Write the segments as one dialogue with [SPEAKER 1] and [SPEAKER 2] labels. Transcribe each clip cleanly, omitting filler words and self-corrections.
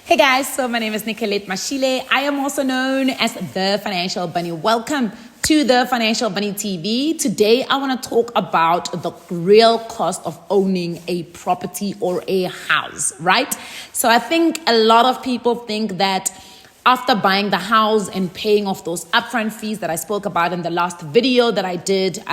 [SPEAKER 1] Hey guys, so my name is Nicolette Mashile. I am also known as the Financial Bunny. Welcome to the Financial Bunny TV. Today I want to talk about the real cost of owning a property or a house, right? So I think a lot of people think that after buying the house and paying off those upfront fees that I spoke about in the last video that I did,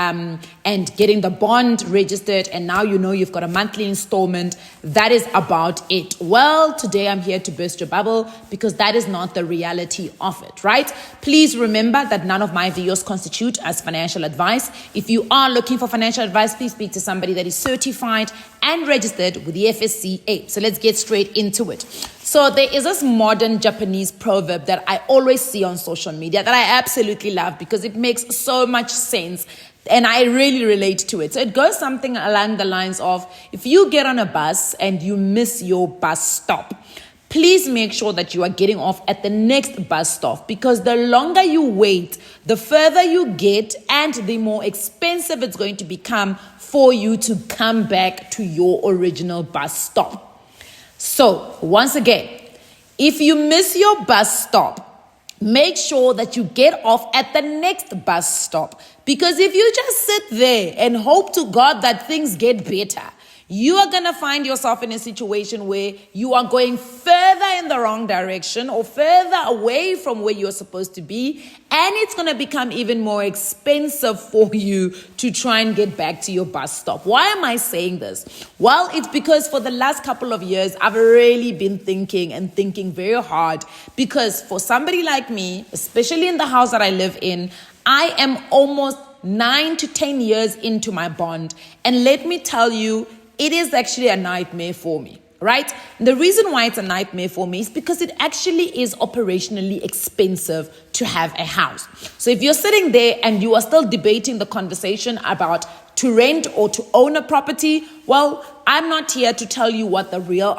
[SPEAKER 1] and getting the bond registered, and now you know you've got a monthly installment, that is about it. Well, today I'm here to burst your bubble because that is not the reality of it, right? Please remember that none of my videos constitute as financial advice. If you are looking for financial advice, please speak to somebody that is certified and registered with the FSCA. So let's get straight into it. So there is this modern Japanese proverb that I always see on social media that I absolutely love because it makes so much sense and I really relate to it. So it goes something along the lines of, if you get on a bus and you miss your bus stop, please make sure that you are getting off at the next bus stop, because the longer you wait, the further you get and the more expensive it's going to become for you to come back to your original bus stop. So once again, if you miss your bus stop, make sure that you get off at the next bus stop, because if you just sit there and hope to God that things get better, you are going to find yourself in a situation where you are going further in the wrong direction or further away from where you're supposed to be. And it's going to become even more expensive for you to try and get back to your bus stop. Why am I saying this? Well, it's because for the last couple of years, I've really been thinking very hard, because for somebody like me, especially in the house that I live in, I am almost 9 to 10 years into my bond. And let me tell you, it is actually a nightmare for me, right? And the reason why it's a nightmare for me is because it actually is operationally expensive to have a house. So if you're sitting there and you are still debating the conversation about to rent or to own a property, well, I'm not here to tell you what the real,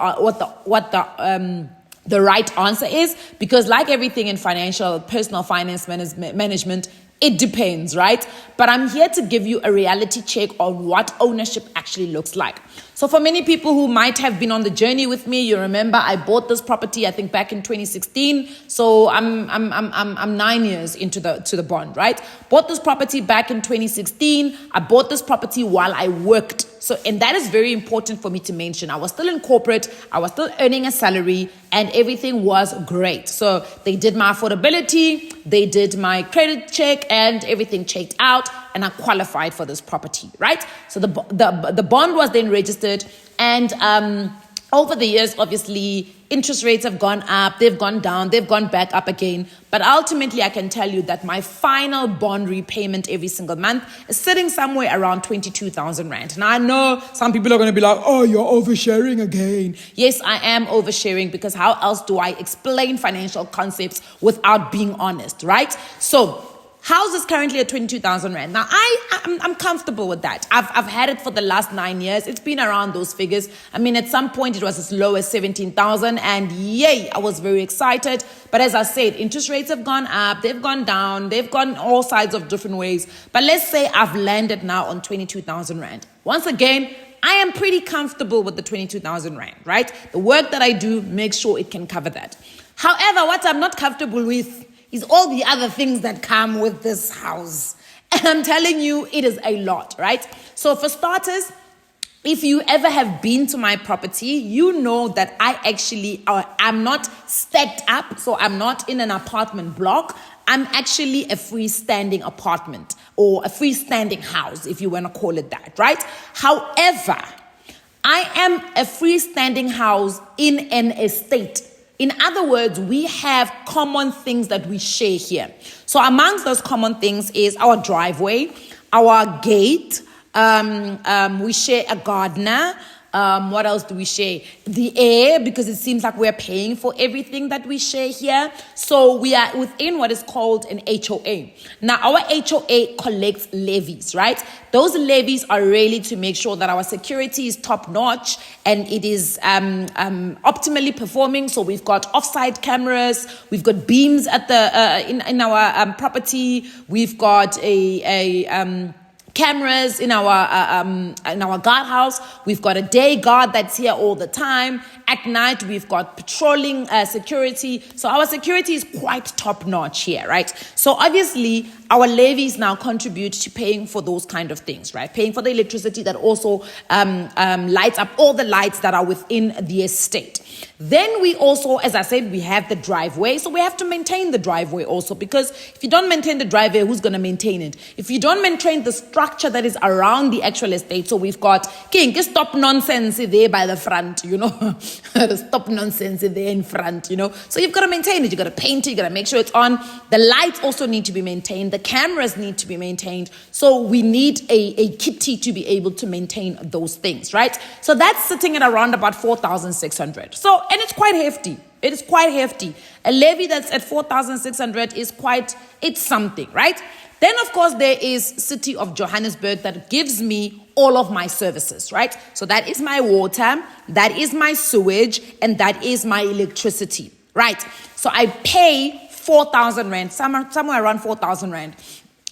[SPEAKER 1] the right answer is, because like everything in personal finance management, it depends, right? But I'm here to give you a reality check on what ownership actually looks like. So for many people who might have been on the journey with me, you remember I bought this property, I think back in 2016. So I'm 9 years into the bond, right? Bought this property back in 2016. I bought this property while I worked. So, and that is very important for me to mention. I was still in corporate, I was still earning a salary, and everything was great. So they did my affordability, they did my credit check, and everything checked out, and I qualified for this property, right? So the bond was then registered, and over the years, obviously, interest rates have gone up, they've gone down, they've gone back up again. But ultimately, I can tell you that my final bond repayment every single month is sitting somewhere around 22,000 Rand. Now, I know some people are going to be like, oh, you're oversharing again. Yes, I am oversharing, because how else do I explain financial concepts without being honest, right? So house is currently at 22,000 Rand. Now, I'm comfortable with that. I've had it for the last 9 years. It's been around those figures. I mean, at some point, it was as low as 17,000. And yay, I was very excited. But as I said, interest rates have gone up. They've gone down. They've gone all sides of different ways. But let's say I've landed now on 22,000 Rand. Once again, I am pretty comfortable with the 22,000 Rand, right? The work that I do makes sure it can cover that. However, what I'm not comfortable with is all the other things that come with this house. And I'm telling you, it is a lot, right? So for starters, if you ever have been to my property, you know that I'm not stacked up. So I'm not in an apartment block. I'm actually a freestanding apartment, or a freestanding house, if you want to call it that, right? However, I am a freestanding house in an estate. In other words, we have common things that we share here. So amongst those common things is our driveway, our gate, we share a gardener. What else do we share? The air, because it seems like we're paying for everything that we share here. So we are within what is called an HOA. Now, our HOA collects levies, right? Those levies are really to make sure that our security is top notch and it is optimally performing. So we've got offsite cameras, we've got beams at in our property, we've got a cameras in our guardhouse. We've got a day guard that's here all the time. At night, we've got patrolling security. So our security is quite top notch here, right? So obviously, our levies now contribute to paying for those kind of things, right? Paying for the electricity that also lights up all the lights that are within the estate. Then we also, as I said, we have the driveway. So we have to maintain the driveway also, because if you don't maintain the driveway, who's going to maintain it? If you don't maintain the structure that is around the actual estate, so we've got stop nonsense there by the front, the stop nonsense there in front, So you've got to maintain it. You've got to paint it. You've got to make sure it's on. The lights also need to be maintained. The cameras need to be maintained. So we need a kitty to be able to maintain those things, right? So that's sitting at around about 4,600. So, and it's quite hefty. It is quite hefty. A levy that's at 4,600 is it's something, right? Then, of course, there is City of Johannesburg that gives me all of my services, right? So that is my water, that is my sewage, and that is my electricity, right? So I pay 4,000 rand, somewhere around 4,000 rand.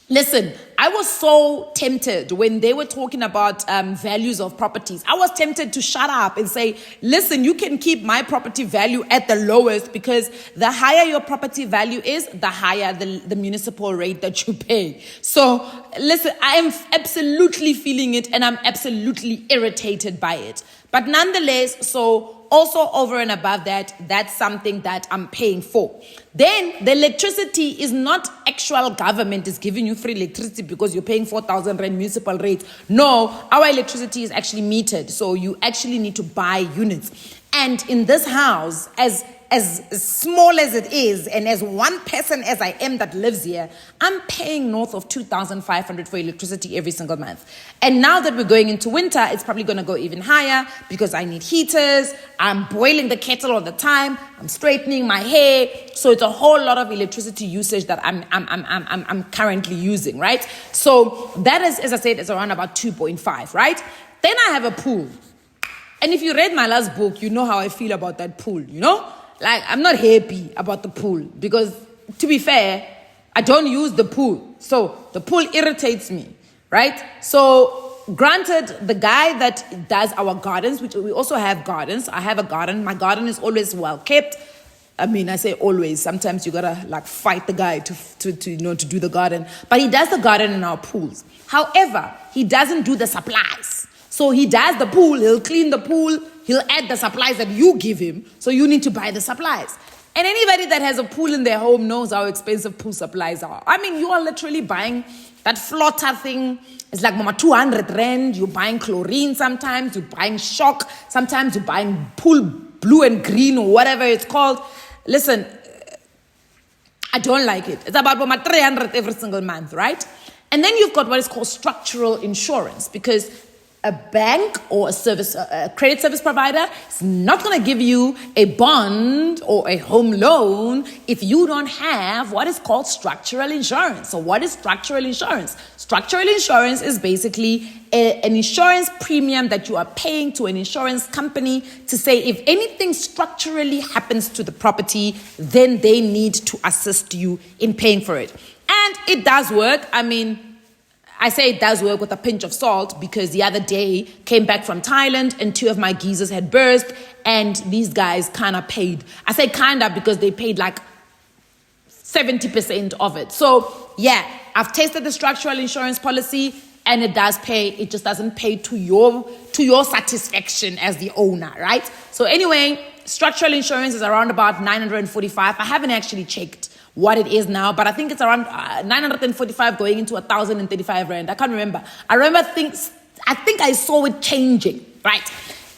[SPEAKER 1] Listen, I was so tempted when they were talking about values of properties. I was tempted to shut up and say, listen, you can keep my property value at the lowest, because the higher your property value is, the higher the municipal rate that you pay. So listen, I am absolutely feeling it, and I'm absolutely irritated by it. But nonetheless, so also over and above that, that's something that I'm paying for. Then the electricity is not actual government is giving you free electricity because you're paying 4,000 rand municipal rates. No, our electricity is actually metered. So you actually need to buy units. And in this house, as small as it is, and as one person as I am that lives here, I'm paying north of 2,500 for electricity every single month. And now that we're going into winter, it's probably going to go even higher because I need heaters. I'm boiling the kettle all the time. I'm straightening my hair. So it's a whole lot of electricity usage that I'm currently using, right? So that is, as I said, it's around about 2.5, right? Then I have a pool. And if you read my last book, you know how I feel about that pool, Like, I'm not happy about the pool because, to be fair, I don't use the pool. So the pool irritates me, right? So granted, the guy that does our gardens, which we also have gardens. I have a garden. My garden is always well kept. I mean, I say always. Sometimes you gotta fight the guy to do the garden. But he does the garden in our pools. However, he doesn't do the supplies. So he does the pool. He'll clean the pool. He'll add the supplies that you give him, so you need to buy the supplies. And anybody that has a pool in their home knows how expensive pool supplies are. I mean, you are literally buying that floater thing. It's like mama 200 rand. You're buying chlorine sometimes. You're buying shock. Sometimes you're buying pool blue and green or whatever it's called. Listen, I don't like it. It's about mama 300 every single month, right? And then you've got what is called structural insurance, because a bank or a credit service provider is not going to give you a bond or a home loan if you don't have what is called structural insurance. So what is structural insurance? Structural insurance is basically an insurance premium that you are paying to an insurance company to say if anything structurally happens to the property, then they need to assist you in paying for it. And it does work. I mean, I say it does work with a pinch of salt, because the other day came back from Thailand and 2 of my geezers had burst, and these guys kind of paid. I say kind of because they paid 70% of it. So yeah, I've tested the structural insurance policy and it does pay. It just doesn't pay to your satisfaction as the owner, right? So anyway, structural insurance is around about 945. I haven't actually checked what it is now, but I think it's around 945 going into 1,035 rand. I can't remember. I think I saw it changing, right?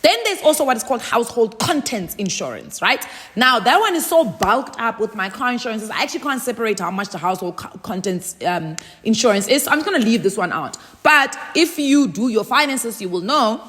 [SPEAKER 1] Then there's also what is called household contents insurance, right? Now, that one is so bulked up with my car insurances, I actually can't separate how much the household contents insurance is. So I'm just going to leave this one out. But if you do your finances, you will know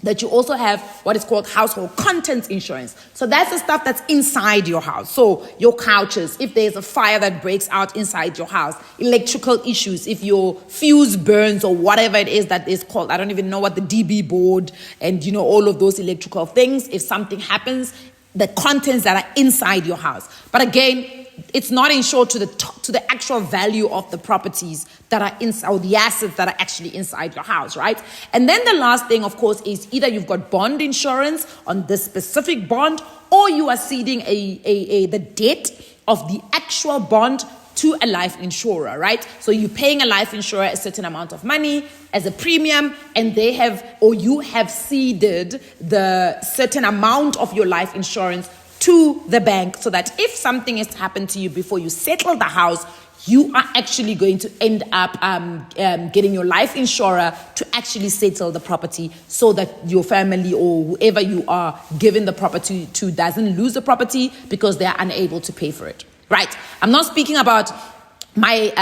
[SPEAKER 1] that you also have what is called household contents insurance. So that's the stuff that's inside your house. So your couches, if there's a fire that breaks out inside your house, electrical issues, if your fuse burns or whatever it is that is called, I don't even know what the DB board and all of those electrical things, if something happens, the contents that are inside your house. But again, it's not insured to the actual value of the properties that are inside, or the assets that are actually inside your house, right? And then the last thing, of course, is either you've got bond insurance on this specific bond, or you are ceding the debt of the actual bond to a life insurer, right? So you're paying a life insurer a certain amount of money as a premium, and they have, or you have ceded the certain amount of your life insurance to the bank, so that if something has happened to you before you settle the house, you are actually going to end up getting your life insurer to actually settle the property, so that your family or whoever you are giving the property to doesn't lose the property because they are unable to pay for it. Right. I'm not speaking about my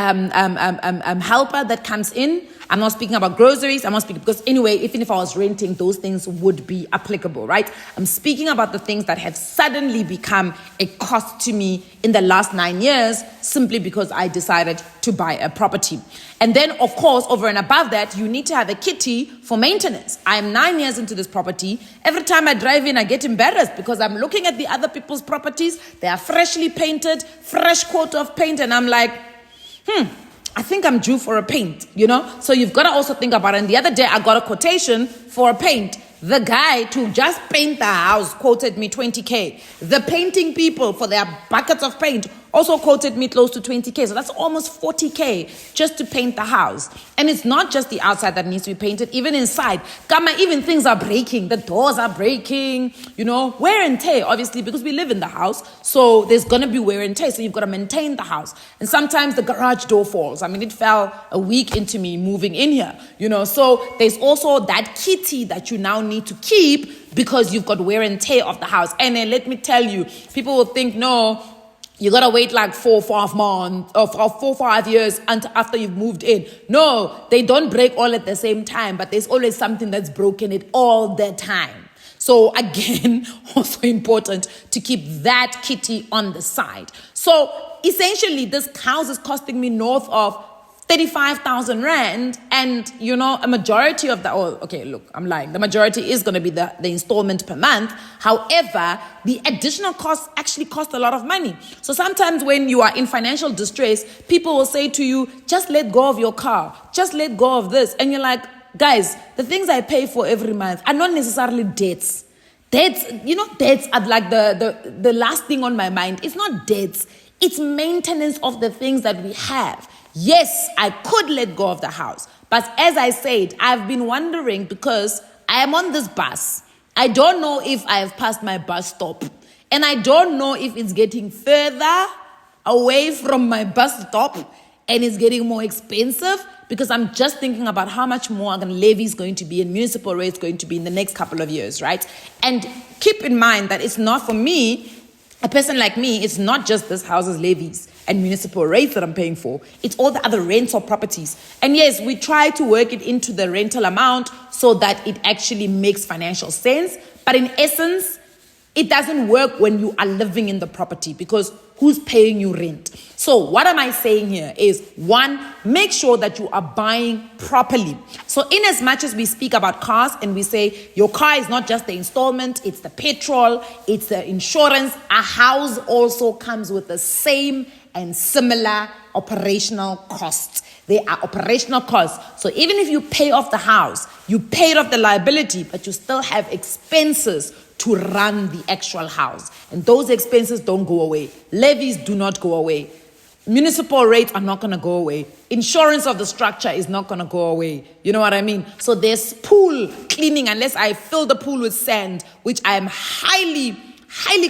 [SPEAKER 1] helper that comes in. I'm not speaking about groceries. I'm not speaking, because anyway, even if I was renting, those things would be applicable, right? I'm speaking about the things that have suddenly become a cost to me in the last 9 years, simply because I decided to buy a property. And then, of course, over and above that, you need to have a kitty for maintenance. I'm 9 years into this property. Every time I drive in, I get embarrassed because I'm looking at the other people's properties. They are freshly painted, fresh coat of paint, and I'm like, I think I'm due for a paint, So you've got to also think about it. And the other day, I got a quotation for a paint. The guy to just paint the house quoted me 20K. The painting people for their buckets of paint also quoted me close to 20K. So that's almost 40K just to paint the house. And it's not just the outside that needs to be painted, even inside. Even things are breaking. The doors are breaking, wear and tear, obviously, because we live in the house. So there's going to be wear and tear. So you've got to maintain the house. And sometimes the garage door falls. It fell a week into me moving in here, So there's also that kitty that you now need to keep because you've got wear and tear of the house. And then let me tell you, people will think, no, you gotta wait like 4-5 months or 4-5 years until after you've moved in. No, they don't break all at the same time, but there's always something that's broken it all the time. So again, also important to keep that kitty on the side. So essentially, this house is costing me north of 35,000 rand, and a majority of that, I'm lying. The majority is going to be the installment per month. However, the additional costs actually cost a lot of money. So sometimes when you are in financial distress, people will say to you, just let go of your car, just let go of this. And you're like, guys, the things I pay for every month are not necessarily debts. Debts are like the last thing on my mind. It's not debts. It's maintenance of the things that we have. Yes, I could let go of the house. But as I said, I've been wondering, because I am on this bus. I don't know if I have passed my bus stop. And I don't know if it's getting further away from my bus stop and it's getting more expensive, because I'm just thinking about how much more levies going to be and municipal rates going to be in the next couple of years, right? And keep in mind that it's not, for me, a person like me, it's not just this house's levies and municipal rates that I'm paying for. It's all the other rental properties. And yes, we try to work it into the rental amount so that it actually makes financial sense. But in essence, it doesn't work when you are living in the property, because who's paying you rent? So what am I saying here is, one, make sure that you are buying properly. So in as much as we speak about cars and we say your car is not just the installment, it's the petrol, it's the insurance, a house also comes with the same and similar operational costs. They are operational costs. So even if you pay off the house, you paid off the liability, but you still have expenses to run the actual house. And those expenses don't go away. Levies do not go away. Municipal rates are not going to go away. Insurance of the structure is not going to go away. You know what I mean? So there's pool cleaning, unless I fill the pool with sand, which I am highly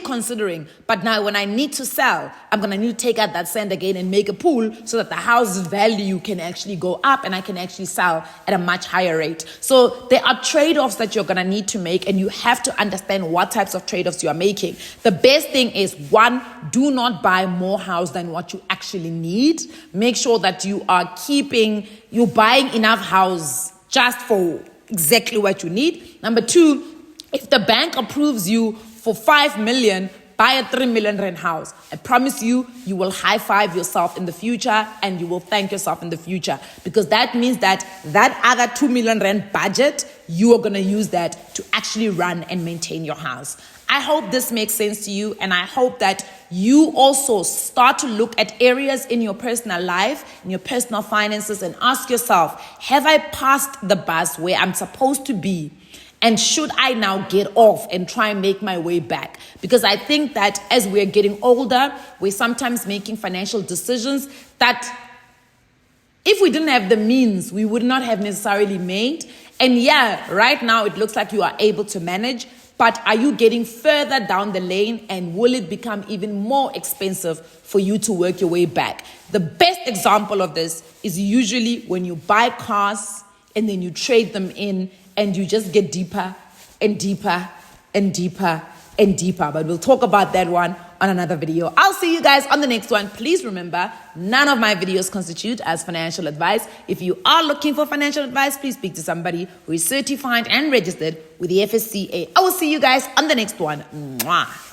[SPEAKER 1] considering. But now when I need to sell, I'm going to need to take out that sand again and make a pool so that the house's value can actually go up and I can actually sell at a much higher rate. So there are trade-offs that you're going to need to make, and you have to understand what types of trade-offs you are making. The best thing is, one, do not buy more house than what you actually need. Make sure that you're buying enough house just for exactly what you need. Number two, if the bank approves you for 5 million, buy a 3 million rand house. I promise you, you will high five yourself in the future, and you will thank yourself in the future, because that means that other 2 million rand budget, you are going to use that to actually run and maintain your house. I hope this makes sense to you, and I hope that you also start to look at areas in your personal life, in your personal finances, and ask yourself, have I passed the bus where I'm supposed to be? And should I now get off and try and make my way back? Because I think that as we're getting older, we're sometimes making financial decisions that if we didn't have the means, we would not have necessarily made. And yeah, right now it looks like you are able to manage, but are you getting further down the lane, and will it become even more expensive for you to work your way back? The best example of this is usually when you buy cars and then you trade them in, and you just get deeper and deeper and deeper and deeper. But we'll talk about that one on another video. I'll see you guys on the next one. Please remember, none of my videos constitute as financial advice. If you are looking for financial advice, please speak to somebody who is certified and registered with the FSCA. I will see you guys on the next one. Mwah.